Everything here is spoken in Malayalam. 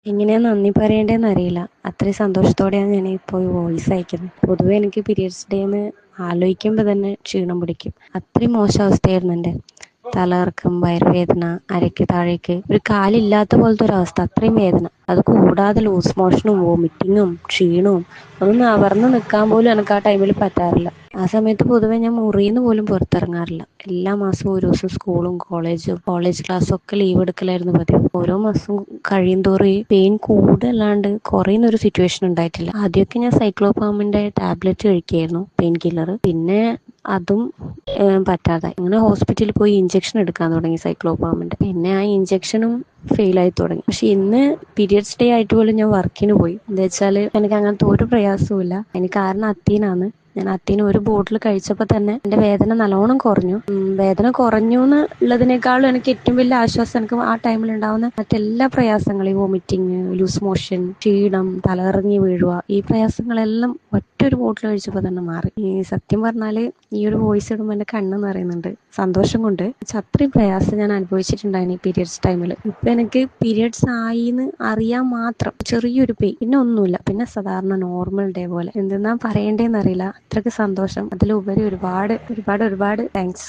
എങ്ങനെയാ നന്ദി പറയേണ്ടതെന്ന് അറിയില്ല. അത്രയും സന്തോഷത്തോടെയാണ് ഞാൻ ഇപ്പോൾ ഈ വോയിസ് അയക്കുന്നത്. പൊതുവെ എനിക്ക് പീരിയഡ്സ് ഡേന്ന് ആലോചിക്കുമ്പോൾ തന്നെ ക്ഷീണം പിടിക്കും. അത്രയും മോശം അവസ്ഥയായിരുന്നു എൻ്റെ. തലകറക്കം, വയറുവേദന, അരയ്ക്ക് താഴേക്ക് ഒരു കാലില്ലാത്ത പോലത്തെ ഒരു അവസ്ഥ, അത്രയും വേദന. അത് കൂടാതെ ലൂസ് മോഷനും വോമിറ്റിങ്ങും ക്ഷീണവും ഒന്ന് നിവർന്ന് നിൽക്കാൻ പോലും എനിക്ക് ആ ടൈമിൽ പറ്റാറില്ല. ആ സമയത്ത് പൊതുവെ ഞാൻ മുറിയിന്ന് പോലും പുറത്തിറങ്ങാറില്ല. എല്ലാ മാസവും ഒരു ദിവസം സ്കൂളും കോളേജ് ക്ലാസ്സും ഒക്കെ ലീവ് എടുക്കലായിരുന്നു പതിവ്. ഓരോ മാസവും കഴിയും തോറും ഈ പെയിൻ കൂടുതലാണ്ട് കുറയുന്ന ഒരു സിറ്റുവേഷൻ ഉണ്ടായിട്ടില്ല. ആദ്യമൊക്കെ ഞാൻ സൈക്ലോപാമിൻ്റെ ടാബ്ലറ്റ് കഴിക്കുകയായിരുന്നു, പെയിൻ കില്ലർ. പിന്നെ അതും പറ്റാതെ ഇങ്ങനെ ഹോസ്പിറ്റലിൽ പോയി ഇഞ്ചക്ഷൻ എടുക്കാൻ തുടങ്ങി സൈക്ലോപാമിൻ്റെ. പിന്നെ ആ ഇഞ്ചക്ഷനും ഫെയിലായി തുടങ്ങി. പക്ഷെ ഇന്ന് പീരിയഡ്സ് ഡേ ആയിട്ട് പോലും ഞാൻ വർക്കിന് പോയി. എന്താ വെച്ചാൽ എനിക്ക് അങ്ങനത്തെ ഒരു പ്രയാസവും ഇല്ല. എനിക്ക് കാരണം അത്തീനാണ്. ഞാൻ അത്തീന ഒരു ബോട്ടിൽ കഴിച്ചപ്പോൾ തന്നെ എൻ്റെ വേദന നല്ലോണം കുറഞ്ഞു. വേദന കുറഞ്ഞു എന്നുള്ളതിനേക്കാളും എനിക്ക് ഏറ്റവും വലിയ ആശ്വാസം എനിക്ക് ആ ടൈമിൽ ഉണ്ടാകുന്ന മറ്റെല്ലാ പ്രയാസങ്ങളും, ഈ വോമിറ്റിങ്, ലൂസ് മോഷൻ, ക്ഷീണം, തലകറങ്ങി വീഴുക, ഈ പ്രയാസങ്ങളെല്ലാം ഒറ്റൊരു ബോട്ടിൽ കഴിച്ചപ്പോൾ തന്നെ മാറി. ഈ സത്യം പറഞ്ഞാൽ ഈ ഒരു വോയിസ് ഇടുമ്പോൾ എൻ്റെ കണ്ണ് നിറയുന്നുണ്ട് സന്തോഷം കൊണ്ട്. അത്രയും പ്രയാസം ഞാൻ അനുഭവിച്ചിട്ടുണ്ടായിരുന്നു ഈ പീരിയഡ്സ് ടൈമിൽ. ഇപ്പം എനിക്ക് പീരിയഡ്സ് ആയിന്ന് അറിയാൻ മാത്രം ചെറിയൊരു പെയിൻ, പിന്നെ ഒന്നുമില്ല. പിന്നെ സാധാരണ നോർമൽ ഡേ പോലെ. എന്തെന്നാ പറയേണ്ടതെന്ന് അറിയില്ല. അത്രയ്ക്ക് സന്തോഷം. അതിലുപരി ഒരുപാട് ഒരുപാട് ഒരുപാട് താങ്ക്സ്.